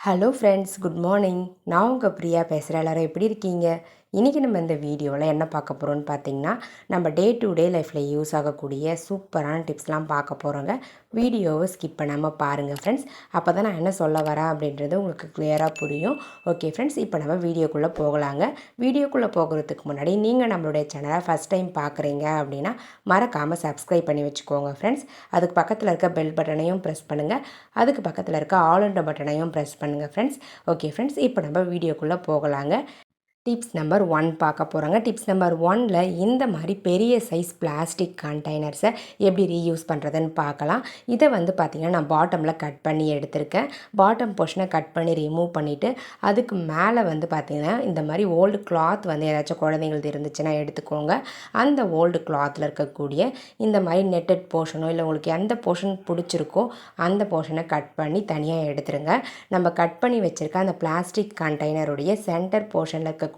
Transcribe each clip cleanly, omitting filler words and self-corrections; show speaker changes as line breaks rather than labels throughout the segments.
Hello friends, good morning. நான் உங்கள் பிரியா பேசுகிறேன். எல்லோரும் எப்படி இருக்கீங்க? இன்றைக்கி நம்ம இந்த வீடியோவில் என்ன பார்க்க போகிறோன்னு பார்த்தீங்கன்னா, நம்ம டே டு டே லைஃப்பில் யூஸ் ஆகக்கூடிய சூப்பரான டிப்ஸ்லாம் பார்க்க போகிறோங்க. வீடியோவை ஸ்கிப் பண்ணாமல் பாருங்கள் ஃப்ரெண்ட்ஸ். அப்போ தான் நான் என்ன சொல்ல வரேன் அப்படின்றது உங்களுக்கு கிளியராக புரியும். ஓகே ஃப்ரெண்ட்ஸ், இப்போ நம்ம வீடியோக்குள்ளே போகலாங்க. வீடியோக்குள்ளே போகிறதுக்கு முன்னாடி நீங்கள் நம்மளுடைய சேனலை ஃபஸ்ட் டைம் பார்க்குறீங்க அப்படின்னா மறக்காமல் சப்ஸ்கிரைப் பண்ணி வச்சுக்கோங்க ஃப்ரெண்ட்ஸ். அதுக்கு பக்கத்தில் இருக்க பெல் பட்டனையும் ப்ரெஸ் பண்ணுங்கள். அதுக்கு பக்கத்தில் இருக்க ஆல் என்ற பட்டனையும் ப்ரெஸ் பண்ணுங்கள் ஃப்ரெண்ட்ஸ். ஓகே ஃப்ரெண்ட்ஸ், இப்போ நம்ம வீடியோக்குள்ளே போகலாங்க. டிப்ஸ் நம்பர் 1 பார்க்க போகிறோங்க. டிப்ஸ் நம்பர் 1ல் இந்த மாதிரி பெரிய சைஸ் பிளாஸ்டிக் கண்டெய்னர்ஸை எப்படி ரீயூஸ் பண்ணுறதுன்னு பார்க்கலாம். இதை வந்து பார்த்திங்கன்னா நான் பாட்டமில் கட் பண்ணி எடுத்திருக்கேன். பாட்டம் போர்ஷனை கட் பண்ணி ரிமூவ் பண்ணிவிட்டு அதுக்கு மேலே வந்து பார்த்திங்கன்னா இந்த மாதிரி ஓல்டு கிளாத் வந்து ஏதாச்சும் குழந்தைங்களுக்கு இருந்துச்சுன்னா எடுத்துக்கோங்க. அந்த ஓல்டு கிளாத்தில் இருக்கக்கூடிய இந்த மாதிரி நெட்டட் போர்ஷனோ இல்லை உங்களுக்கு எந்த போர்ஷன் பிடிச்சிருக்கோ அந்த போர்ஷனை கட் பண்ணி தனியாக எடுத்துருங்க. நம்ம கட் பண்ணி வச்சுருக்க அந்த பிளாஸ்டிக் கண்டெய்னருடைய சென்டர் போர்ஷனில் இருக்கக்கூடிய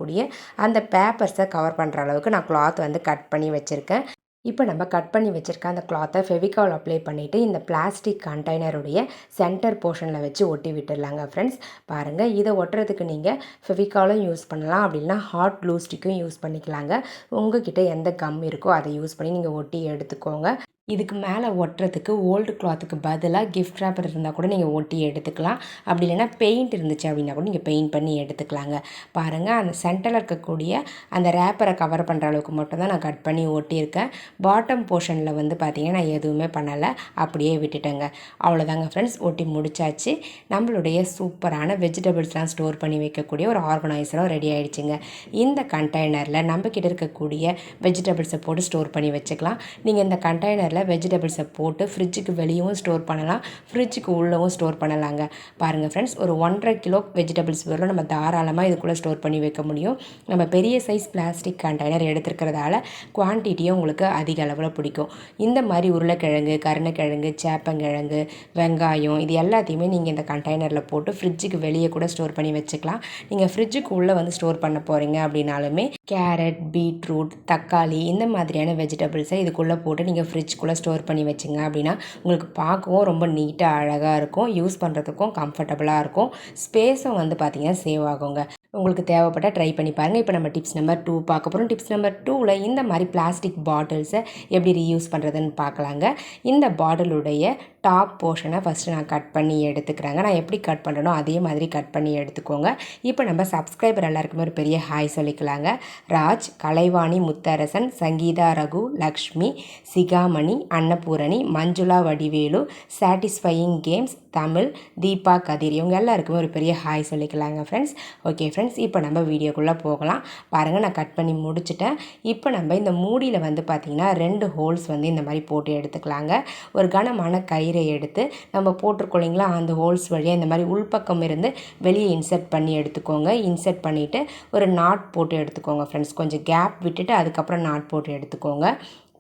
அந்த பேப்பர்ஸை கவர் பண்ணுற அளவுக்கு நான் கிளாத் வந்து கட் பண்ணி வச்சுருக்கேன். இப்போ நம்ம கட் பண்ணி வச்சுருக்க அந்த கிளாத்தை ஃபெவிகால் அப்ளை பண்ணிவிட்டு இந்த பிளாஸ்டிக் கண்டெய்னருடைய சென்டர் போர்ஷனில் வச்சு ஒட்டி விட்டுடலாங்க ஃப்ரெண்ட்ஸ். பாருங்கள், இதை ஒட்டுறதுக்கு நீங்கள் ஃபெவிகாலும் யூஸ் பண்ணலாம், அப்படின்னா ஹாட் க்ளூ ஸ்டிக்கும் யூஸ் பண்ணிக்கலாங்க. உங்ககிட்ட எந்த கம் இருக்கோ அதை யூஸ் பண்ணி நீங்கள் ஒட்டி எடுத்துக்கோங்க. இதுக்கு மேலே ஒட்டுறதுக்கு ஓல்டு கிளாத்துக்கு பதிலாக கிஃப்ட் ரேப்பர் இருந்தால் கூட நீங்கள் ஒட்டி எடுத்துக்கலாம். அப்படி இல்லைனா பெயிண்ட் இருந்துச்சு அப்படின்னா கூட நீங்கள் பெயிண்ட் பண்ணி எடுத்துக்கலாங்க. பாருங்கள், அந்த சென்டரில் இருக்கக்கூடிய அந்த ரேப்பரை கவர் பண்ணுற அளவுக்கு மட்டும் தான் நான் கட் பண்ணி ஒட்டியிருக்கேன். பாட்டம் போர்ஷனில் வந்து பார்த்திங்கன்னா நான் எதுவுமே பண்ணலை, அப்படியே விட்டுட்டேங்க. அவ்வளோதாங்க ஃப்ரெண்ட்ஸ், ஒட்டி முடிச்சாச்சு. நம்மளுடைய சூப்பரான வெஜிடபிள்ஸ்லாம் ஸ்டோர் பண்ணி வைக்கக்கூடிய ஒரு ஆர்கனைசரும் ரெடி ஆகிடுச்சுங்க. இந்த கண்டெய்னரில் நம்மக்கிட்ட இருக்கக்கூடிய வெஜிடபிள்ஸை போட்டு ஸ்டோர் பண்ணி வச்சுக்கலாம். நீங்கள் இந்த கண்டெய்னரில் வெஜிடபிள்ஸை போட்டு ஃப்ரிட்ஜுக்கு வெளியவும் ஸ்டோர் பண்ணலாம், ஃப்ரிட்ஜுக்கு உள்ளவும் ஸ்டோர் பண்ணலாங்க. பாருங்கள் ஃப்ரெண்ட்ஸ், ஒரு 1.5 கிலோ வெஜிடபிள்ஸ் வரலும் நம்ம தாராளமாக இதுக்குள்ளே ஸ்டோர் பண்ணி வைக்க முடியும். நம்ம பெரிய சைஸ் பிளாஸ்டிக் கண்டெய்னர் எடுத்துருக்கிறதால குவான்டிட்டியும் உங்களுக்கு அதிக அளவில் பிடிக்கும். இந்த மாதிரி உருளைக்கிழங்கு, கருணக்கிழங்கு, சேப்பங்கிழங்கு, வெங்காயம் இது எல்லாத்தையுமே நீங்கள் இந்த கண்டெய்னரில் போட்டு ஃப்ரிட்ஜுக்கு வெளியே கூட ஸ்டோர் பண்ணி வச்சுக்கலாம். நீங்கள் ஃப்ரிட்ஜுக்கு உள்ளே வந்து ஸ்டோர் பண்ண போகிறீங்க அப்படின்னாலுமே கேரட், பீட்ரூட், தக்காளி இந்த மாதிரியான வெஜிடபிள்ஸை இதுக்குள்ளே போட்டு நீங்கள் ஃப்ரிட்ஜுக்குள்ளே ஸ்டோர் பண்ணி வச்சுங்க அப்படின்னா உங்களுக்கு பார்க்கவும் ரொம்ப நீட்டாக அழகாக இருக்கும், யூஸ் பண்ணுறதுக்கும் கம்ஃபர்டபுளாக இருக்கும், ஸ்பேஸும் வந்து பார்த்திங்கன்னா சேவ் ஆகுங்க. உங்களுக்கு தேவைப்பட்ட ட்ரை பண்ணி பாருங்கள். இப்போ நம்ம டிப்ஸ் நம்பர் 2 பார்க்க போகிறோம். டிப்ஸ் நம்பர் 2ல் இந்த மாதிரி பிளாஸ்டிக் பாட்டில்ஸை எப்படி ரீயூஸ் பண்ணுறதுன்னு பார்க்கலாங்க. இந்த பாட்டிலுடைய டாப் போர்ஷனை ஃபஸ்ட்டு நான் கட் பண்ணி எடுத்துக்கிறேங்க. நான் எப்படி கட் பண்ணுறனோ அதே மாதிரி கட் பண்ணி எடுத்துக்கோங்க. இப்போ நம்ம சப்ஸ்கிரைபர் எல்லாருக்குமே ஒரு பெரிய ஹாய் சொல்லிக்கலாங்க. ராஜ், கலைவாணி, முத்தரசன், சங்கீதா, ரகு, லக்ஷ்மி, சிகாமணி, அன்னபூரணி, மஞ்சுளா, வடிவேலு, சாட்டிஸ்ஃபையிங் கேம்ஸ், தமிழ், தீபா, கதிர் இவங்க எல்லாருக்குமே ஒரு பெரிய ஹாய் சொல்லிக்கலாங்க ஃப்ரெண்ட்ஸ். ஓகே ஃப்ரெண்ட்ஸ், இப்போ நம்ம வீடியோக்குள்ளே போகலாம். பாருங்கள், நான் கட் பண்ணி முடிச்சுட்டேன். இப்போ நம்ம இந்த மூடியில் வந்து பார்த்திங்கன்னா 2 ஹோல்ஸ் வந்து இந்த மாதிரி போட்டு எடுத்துக்கலாங்க. ஒரு கனமான கயிறை எடுத்து நம்ம போட்டிருக்கோம் இல்லைங்களா, அந்த ஹோல்ஸ் வழியாக இந்த மாதிரி உள்பக்கம் இருந்து வெளியே இன்சர்ட் பண்ணி எடுத்துக்கோங்க. இன்சர்ட் பண்ணிவிட்டு ஒரு நாட் போட்டு எடுத்துக்கோங்க ஃப்ரெண்ட்ஸ். கொஞ்சம் கேப் விட்டுட்டு அதுக்கப்புறம் நாட் போட்டு எடுத்துக்கோங்க.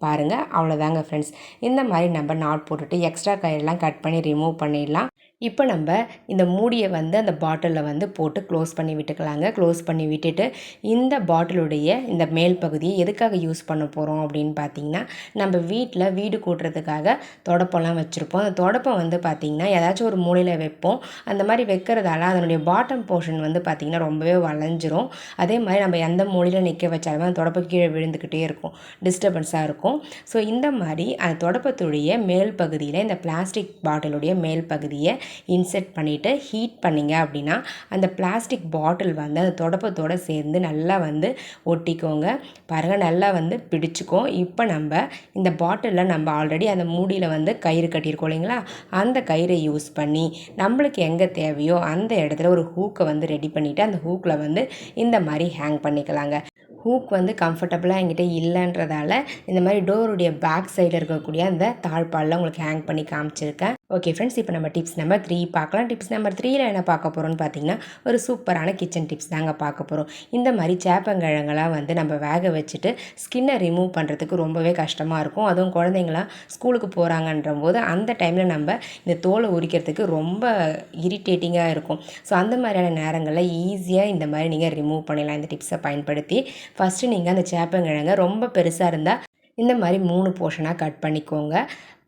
பாருங்கள், அவ்வளோதாங்க ஃப்ரெண்ட்ஸ். இந்த மாதிரி நம்ம நாட் போட்டுட்டு எக்ஸ்ட்ரா கயிறெல்லாம் கட் பண்ணி ரிமூவ் பண்ணிடலாம். இப்போ நம்ம இந்த மூடியை வந்து அந்த பாட்டிலில் வந்து போட்டு க்ளோஸ் பண்ணி விட்டுக்கலாங்க. க்ளோஸ் பண்ணி விட்டுட்டு இந்த பாட்டிலுடைய இந்த மேல் பகுதியை எதுக்காக யூஸ் பண்ண போகிறோம் அப்படின்னு பார்த்திங்கன்னா, நம்ம வீட்டில் வீடு கூட்டுறதுக்காக தொடப்பம்லாம் வச்சுருப்போம். அந்த தொடப்பம் வந்து பார்த்திங்கன்னா ஏதாச்சும் ஒரு மூலையில் வைப்போம். அந்த மாதிரி வைக்கிறதால அதனுடைய பாட்டம் போர்ஷன் வந்து பார்த்திங்கன்னா ரொம்பவே வளைஞ்சிரும். அதே மாதிரி நம்ம எந்த மூலையில் நிற்க வச்சாலுமே அந்த தொடப்பம் கீழே விழுந்துக்கிட்டே இருக்கும், டிஸ்டர்பன்ஸாக இருக்கும். ஸோ இந்த மாதிரி அந்த தொடப்பத்துடைய மேல் பகுதியில் இந்த பிளாஸ்டிக் பாட்டிலுடைய மேல் பகுதியை இன்செர்ட் பண்ணிவிட்டு ஹீட் பண்ணிங்க அப்படின்னா அந்த பிளாஸ்டிக் பாட்டில் வந்து அந்த தொடப்பத்தோடு சேர்ந்து நல்லா வந்து ஒட்டிக்கோங்க. பாருங்கள், நல்லா வந்து பிடிச்சிக்கும். இப்போ நம்ம இந்த பாட்டிலில் நம்ம ஆல்ரெடி அந்த மூடியில் வந்து கயிறு கட்டியிருக்கோம் இல்லைங்களா, அந்த கயிறை யூஸ் பண்ணி நம்மளுக்கு எங்கே தேவையோ அந்த இடத்துல ஒரு ஹூக்கை வந்து ரெடி பண்ணிவிட்டு அந்த ஹூக்கில் வந்து இந்த மாதிரி ஹேங் பண்ணிக்கலாங்க. ஹூக் வந்து கம்ஃபர்டபுளாக என்கிட்ட இல்லைன்றதால இந்த மாதிரி டோருடைய பேக் சைடில் இருக்கக்கூடிய அந்த தாழ்பாலில் உங்களுக்கு ஹேங் பண்ணி காமிச்சிருக்கேன். ஓகே ஃப்ரெண்ட்ஸ், இப்போ நம்ம டிப்ஸ் நம்பர் 3 பார்க்கலாம். டிப்ஸ் நம்பர் 3ல் என்ன பார்க்க போகிறோம்னு பார்த்தீங்கன்னா ஒரு சூப்பரான கிச்சன் டிப்ஸ் தாங்க பார்க்க போகிறோம். இந்த மாதிரி சேப்பங்கிழங்கெல்லாம் வந்து நம்ம வேக வச்சுட்டு ஸ்கின்னை ரிமூவ் பண்ணுறதுக்கு ரொம்பவே கஷ்டமாக இருக்கும். அதுவும் குழந்தைங்களாம் ஸ்கூலுக்கு போகிறாங்கன்ற போது அந்த டைமில் நம்ம இந்த தோலை உரிக்கிறதுக்கு ரொம்ப இரிட்டேட்டிங்காக இருக்கும். ஸோ அந்த மாதிரியான நேரங்களில் ஈஸியாக இந்த மாதிரி நீங்கள் ரிமூவ் பண்ணிடலாம் இந்த டிப்ஸை பயன்படுத்தி. ஃபஸ்ட்டு நீங்கள் அந்த சேப்பங்கிழங்கை ரொம்ப பெருசாக இருந்தால் இந்த மாதிரி 3 போர்ஷனாக கட் பண்ணிக்கோங்க.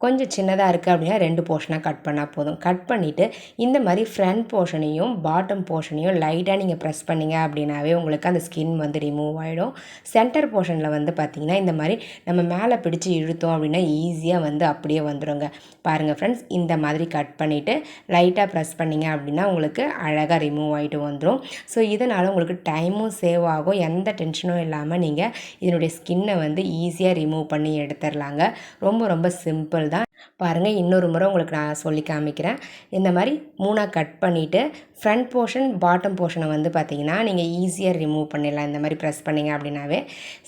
கொஞ்சம் சின்னதாக இருக்குது அப்படின்னா 2 போர்ஷனாக கட் பண்ணால் போதும். கட் பண்ணிவிட்டு இந்த மாதிரி ஃப்ரண்ட் போர்ஷனையும் பாட்டம் போர்ஷனையும் லைட்டாக நீங்கள் ப்ரெஸ் பண்ணிங்க அப்படின்னாவே உங்களுக்கு அந்த ஸ்கின் வந்து ரிமூவ் ஆகிடும். சென்டர் போர்ஷனில் வந்து பார்த்திங்கன்னா இந்த மாதிரி நம்ம மேலே பிடிச்சி இழுத்தோம் அப்படின்னா ஈஸியாக வந்து அப்படியே வந்துடுங்க. பாருங்கள் ஃப்ரெண்ட்ஸ், இந்த மாதிரி கட் பண்ணிவிட்டு லைட்டாக ப்ரெஸ் பண்ணிங்க அப்படின்னா உங்களுக்கு அழகாக ரிமூவ் ஆகிட்டு வந்துடும். ஸோ இதனால் உங்களுக்கு டைமும் சேவ் ஆகும். எந்த டென்ஷனும் இல்லாமல் நீங்கள் இதனுடைய ஸ்கின்னை வந்து ஈஸியாக ரிமூவ் பண்ணி எடுத்துடலாங்க. ரொம்ப ரொம்ப சிம்பிள் தான். பாருங்கள், இன்னொரு முறை உங்களுக்கு நான் சொல்லி காமிக்கிறேன். இந்த மாதிரி 3ஆக கட் பண்ணிவிட்டு ஃப்ரண்ட் போர்ஷன் பாட்டம் போர்ஷனை வந்து பார்த்திங்கன்னா நீங்கள் ஈஸியாக ரிமூவ் பண்ணிடலாம். இந்த மாதிரி ப்ரெஸ் பண்ணிங்க அப்படின்னாவே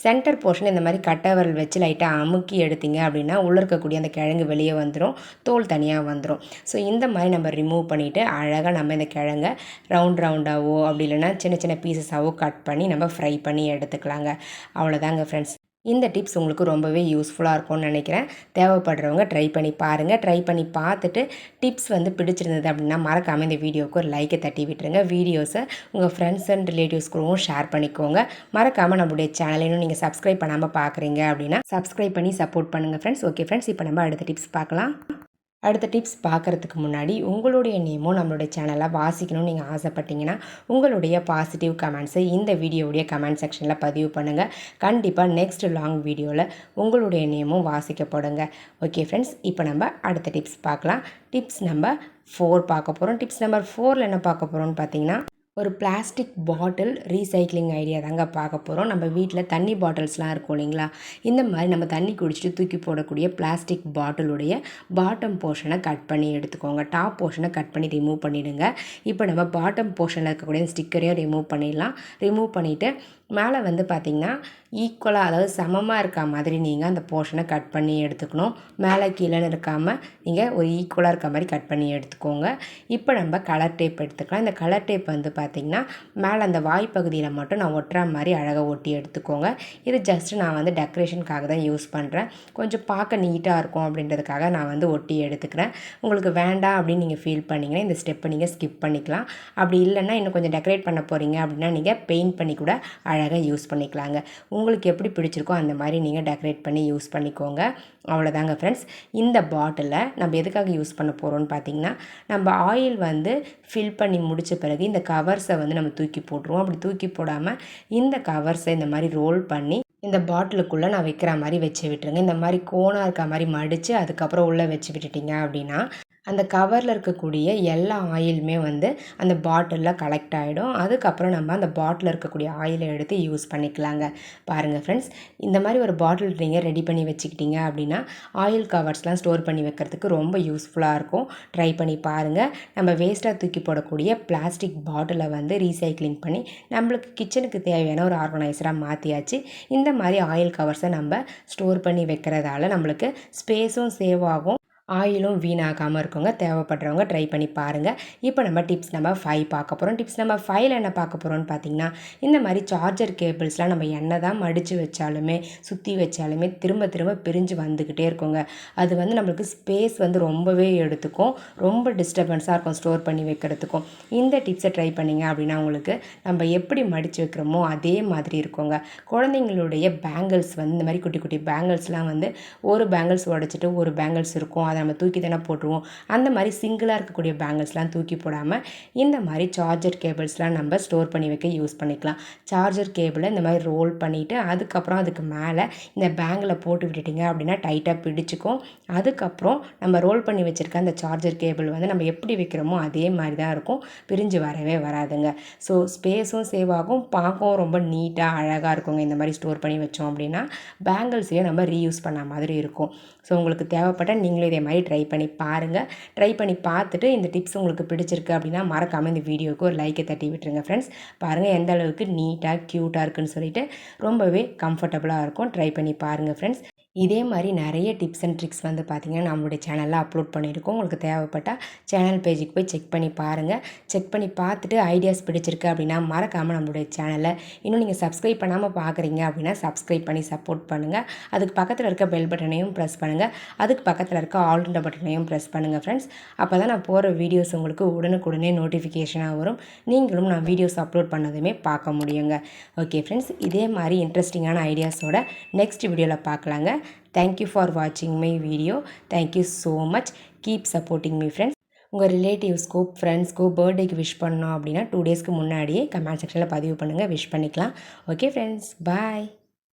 சென்டர் போர்ஷன் இந்த மாதிரி கட்டவரல் வச்சு லைட்டாக அமுக்கி எடுத்திங்க அப்படின்னா உள்ளே இருக்கக்கூடிய அந்த கிழங்கு வெளியே வந்துடும், தோல் தனியாக வந்துடும். ஸோ இந்த மாதிரி நம்ம ரிமூவ் பண்ணிவிட்டு அழகாக நம்ம இந்த கிழங்கை ரவுண்டாகவோ அப்படி இல்லைன்னா சின்ன சின்ன பீசஸாகவோ கட் பண்ணி நம்ம ஃப்ரை பண்ணி எடுத்துக்கலாங்க. அவ்வளோதாங்க ஃப்ரெண்ட்ஸ். இந்த டிப்ஸ் உங்களுக்கு ரொம்பவே யூஸ்ஃபுல்லாக இருக்கும்னு நினைக்கிறேன். தேவைப்படுறவங்க ட்ரை பண்ணி பாருங்கள். ட்ரை பண்ணி பார்த்துட்டு டிப்ஸ் வந்து பிடிச்சிருந்தது அப்படின்னா மறக்காமல் இந்த வீடியோவுக்கு ஒரு லைக்கை தட்டி விட்டுருங்க. வீடியோஸை உங்கள் ஃப்ரெண்ட்ஸ் அண்ட் ரிலேட்டிவ்ஸ்க்கும் ஷேர் பண்ணிக்கோங்க. மறக்காமல் நம்மளுடைய சேனலையும் நீங்கள் சப்ஸ்கிரைப் பண்ணாமல் பார்க்குறீங்க அப்படின்னா சப்ஸ்கிரைப் பண்ணி சப்போர்ட் பண்ணுங்கள் ஃப்ரெண்ட்ஸ். ஓகே ஃப்ரெண்ட்ஸ், இப்போ நம்ம அடுத்த டிப்ஸ் பார்க்கலாம். அடுத்த டிப்ஸ் பார்க்குறதுக்கு முன்னாடி உங்களுடைய நேமும் நம்மளுடைய சேனலை வாசிக்கணும்னு நீங்கள் ஆசைப்பட்டீங்கன்னா உங்களுடைய பாசிட்டிவ் கமெண்ட்ஸை இந்த வீடியோவுடைய கமெண்ட் செக்ஷனில் பதிவு பண்ணுங்கள். கண்டிப்பாக நெக்ஸ்ட் லாங் வீடியோவில் உங்களுடைய நேமும் வாசிக்கப்படுங்க. ஓகே ஃப்ரெண்ட்ஸ், இப்போ நம்ம அடுத்த டிப்ஸ் பார்க்கலாம். டிப்ஸ் நம்பர் 4 பார்க்க போகிறோம். டிப்ஸ் நம்பர் 4ல் என்ன பார்க்க போகிறோம்னு பார்த்தீங்கன்னா ஒரு பிளாஸ்டிக் பாட்டில் ரீசைக்ளிங் ஐடியா தாங்க பார்க்க போகிறோம். நம்ம வீட்டில் தண்ணி பாட்டில்ஸ்லாம் இருக்கும் இல்லைங்களா, இந்த மாதிரி நம்ம தண்ணி குடிச்சிட்டு தூக்கி போடக்கூடிய பிளாஸ்டிக் பாட்டிலுடைய பாட்டம் போர்ஷனை கட் பண்ணி எடுத்துக்கோங்க. டாப் போர்ஷனை கட் பண்ணி ரிமூவ் பண்ணிவிடுங்க. இப்போ நம்ம பாட்டம் போர்ஷனில் இருக்கக்கூடிய ஸ்டிக்கரையும் ரிமூவ் பண்ணிடலாம். ரிமூவ் பண்ணிவிட்டு மேலே வந்து பார்த்திங்கன்னா ஈக்குவலாக, அதாவது சமமாக இருக்க மாதிரி நீங்கள் அந்த போர்ஷனை கட் பண்ணி எடுத்துக்கணும். மேலே கீழேன்னு இருக்காமல் நீங்கள் ஒரு ஈக்குவலாக இருக்க மாதிரி கட் பண்ணி எடுத்துக்கோங்க. இப்போ நம்ம கலர் டேப் எடுத்துக்கலாம். இந்த கலர் டேப் வந்து பார்த்திங்கன்னா மேலே அந்த வாய்ப்பகுதியில் மட்டும் நான் ஒட்டுற மாதிரி அழகாக ஒட்டி எடுத்துக்கோங்க. இது ஜஸ்ட்டு நான் வந்து டெக்கரேஷனுக்காக தான் யூஸ் பண்ணுறேன். கொஞ்சம் பார்க்க நீட்டாக இருக்கும் அப்படின்றதுக்காக நான் வந்து ஒட்டி எடுத்துக்கிறேன். உங்களுக்கு வேண்டாம் அப்படின்னு நீங்கள் ஃபீல் பண்ணிங்கன்னா இந்த ஸ்டெப்பை நீங்கள் ஸ்கிப் பண்ணிக்கலாம். அப்படி இல்லைன்னா இன்னும் கொஞ்சம் டெக்கரேட் பண்ண போகிறீங்க அப்படின்னா நீங்கள் பெயிண்ட் பண்ணி கூட அழகாக யூஸ் பண்ணிக்கலாங்க. உங்களுக்கு எப்படி பிடிச்சிருக்கோ அந்த மாதிரி நீங்கள் டெக்கரேட் பண்ணி யூஸ் பண்ணிக்கோங்க. அவ்வளோதாங்க ஃப்ரெண்ட்ஸ். இந்த பாட்டிலை நம்ம எதுக்காக யூஸ் பண்ண போகிறோம்னு பார்த்திங்கன்னா நம்ம ஆயில் வந்து ஃபில் பண்ணி முடித்த பிறகு இந்த கவர்ஸை வந்து நம்ம தூக்கி போட்டுருவோம். அப்படி தூக்கி போடாமல் இந்த கவர்ஸை இந்த மாதிரி ரோல் பண்ணி இந்த பாட்டிலுக்குள்ளே நான் வைக்கிற மாதிரி வச்சு விட்டுருங்க. இந்த மாதிரி கோணாக இருக்க மாதிரி மடித்து அதுக்கப்புறம் உள்ளே வச்சு விட்டுட்டிங்க அப்படின்னா அந்த கவரில் இருக்கக்கூடிய எல்லா ஆயிலுமே வந்து அந்த பாட்டிலில் கலெக்ட் ஆகிடும். அதுக்கப்புறம் நம்ம அந்த பாட்டிலில் இருக்கக்கூடிய ஆயிலை எடுத்து யூஸ் பண்ணிக்கலாங்க. பாருங்கள் ஃப்ரெண்ட்ஸ், இந்த மாதிரி ஒரு பாட்டில் நீங்கள் ரெடி பண்ணி வச்சுக்கிட்டீங்க அப்படின்னா ஆயில் கவர்ஸ்லாம் ஸ்டோர் பண்ணி வைக்கிறதுக்கு ரொம்ப யூஸ்ஃபுல்லாக இருக்கும். ட்ரை பண்ணி பாருங்கள். நம்ம வேஸ்ட்டாக தூக்கி போடக்கூடிய பிளாஸ்டிக் பாட்டிலை வந்து ரீசைக்ளிங் பண்ணி நம்மளுக்கு கிச்சனுக்கு தேவையான ஒரு ஆர்கனைசராக மாற்றியாச்சு. இந்த மாதிரி ஆயில் கவர்ஸை நம்ம ஸ்டோர் பண்ணி வைக்கிறதால நம்மளுக்கு ஸ்பேஸும் சேவ் ஆகும், ஆயிலும் வீணாகாமல் இருக்குங்க. தேவைப்படுறவங்க ட்ரை பண்ணி பாருங்கள். இப்போ நம்ம டிப்ஸ் நம்பர் 5 பார்க்க போகிறோம். டிப்ஸ் நம்பர் 5ல் என்ன பார்க்க போகிறோம்னு பார்த்திங்கன்னா இந்த மாதிரி சார்ஜர் கேபிள்ஸ்லாம் நம்ம என்ன தான் மடித்து வச்சாலுமே சுற்றி வச்சாலுமே திரும்ப திரும்ப பிரிஞ்சு வந்துக்கிட்டே இருக்குங்க. அது வந்து நம்மளுக்கு ஸ்பேஸ் வந்து ரொம்பவே எடுத்துக்கும், ரொம்ப டிஸ்டர்பன்ஸாக இருக்கும் ஸ்டோர் பண்ணி வைக்கிறதுக்கும். இந்த டிப்ஸை ட்ரை பண்ணிங்க அப்படின்னா உங்களுக்கு நம்ம எப்படி மடித்து வைக்கிறோமோ அதே மாதிரி இருக்குங்க. குழந்தைங்களுடைய பேங்கிள்ஸ் வந்து இந்த மாதிரி குட்டி குட்டி பேங்கிள்ஸ்லாம் வந்து ஒரு பேங்கிள்ஸ் உடச்சிட்டு ஒரு பேங்கிள்ஸ் இருக்கும், அதை நம்ம தூக்கி தானே போட்டுருவோம். அந்த மாதிரி சிங்கிளாக இருக்கக்கூடிய பேங்கிள்ஸ்லாம் தூக்கி போடாமல் இந்த மாதிரி சார்ஜர் கேபிள்ஸ்லாம் நம்ம ஸ்டோர் பண்ணி வைக்க யூஸ் பண்ணிக்கலாம். சார்ஜர் கேபிளை இந்த மாதிரி ரோல் பண்ணிவிட்டு அதுக்கப்புறம் அதுக்கு மேலே இந்த பேங்கில் போட்டு விட்டுட்டிங்க அப்படின்னா டைட்டாக பிடிச்சிக்கும். அதுக்கப்புறம் நம்ம ரோல் பண்ணி வச்சுருக்க அந்த சார்ஜர் கேபிள் வந்து நம்ம எப்படி வைக்கிறோமோ அதே மாதிரி தான் இருக்கும், பிரிஞ்சு வரவே வராதுங்க. ஸோ ஸ்பேஸும் சேவ் ஆகும், பார்க்கவும் ரொம்ப நீட்டாக அழகாக இருக்குங்க. இந்த மாதிரி ஸ்டோர் பண்ணி வச்சோம் அப்படின்னா பேங்கிள்ஸையும் நம்ம ரீயூஸ் பண்ண மாதிரி இருக்கும். ஸோ உங்களுக்கு தேவைப்பட்ட நீங்களும் இதே மாதிரி ட்ரை பண்ணி பாருங்கள். ட்ரை பண்ணி பார்த்துட்டு இந்த டிப்ஸ் உங்களுக்கு பிடிச்சிருக்கு அப்படின்னா மறக்காமல் இந்த வீடியோவுக்கு ஒரு லைக்கை தட்டி விட்டுருங்க ஃப்ரெண்ட்ஸ். பாருங்கள் எந்த அளவுக்கு நீட்டாக க்யூட்டாக இருக்குன்னு சொல்லிட்டு ரொம்பவே கம்ஃபர்டபுளாக இருக்கும். ட்ரை பண்ணி பாருங்கள் ஃப்ரெண்ட்ஸ். இதே மாதிரி நிறைய டிப்ஸ் அண்ட் ட்ரிக்ஸ் வந்து பார்த்திங்கன்னா நம்மளுடைய சேனலில் அப்லோட் பண்ணியிருக்கோம். உங்களுக்கு தேவைப்பட்டால் சேனல் பேஜுக்கு போய் செக் பண்ணி பாருங்கள். செக் பண்ணி பார்த்துட்டு ஐடியாஸ் பிடிச்சிருக்கு அப்படின்னா மறக்காமல் நம்மளுடைய சேனலை இன்னும் நீங்கள் சப்ஸ்கிரைப் பண்ணாமல் பார்க்குறீங்க அப்படின்னா சப்ஸ்கிரைப் பண்ணி சப்போர்ட் பண்ணுங்கள். அதுக்கு பக்கத்தில் இருக்க பெல் பட்டனையும் ப்ரெஸ் பண்ணுங்கள். அதுக்கு பக்கத்தில் இருக்க ஆல்ன்ற பட்டனையும் ப்ரெஸ் பண்ணுங்கள் ஃப்ரெண்ட்ஸ். அப்போ தான் நான் போகிற வீடியோஸ் உங்களுக்கு உடனுக்குடனே நோட்டிஃபிகேஷனாக வரும். நீங்களும் நான் வீடியோஸ் அப்லோட் பண்ணதுமே பார்க்க முடியுங்க. ஓகே ஃப்ரெண்ட்ஸ், இதே மாதிரி இன்ட்ரெஸ்டிங்கான ஐடியாஸோட நெக்ஸ்ட் வீடியோவில் பார்க்கலாங்க. தேங்க்யூ ஃபார் வாட்சிங் my video. Thank you so much. Keep supporting me friends. உங்கள் ரிலேட்டிவ்ஸ்க்கோ ஃப்ரெண்ட்ஸ்க்கோ பர்த்டேக்கு விஷ் பண்ணோம் அப்படின்னா 2 டேஸ்க்கு முன்னாடியே கமெண்ட் செக்ஷனில் பதிவு பண்ணுங்கள், விஷ் பண்ணிக்கலாம். ஓகே ஃப்ரெண்ட்ஸ், பாய்.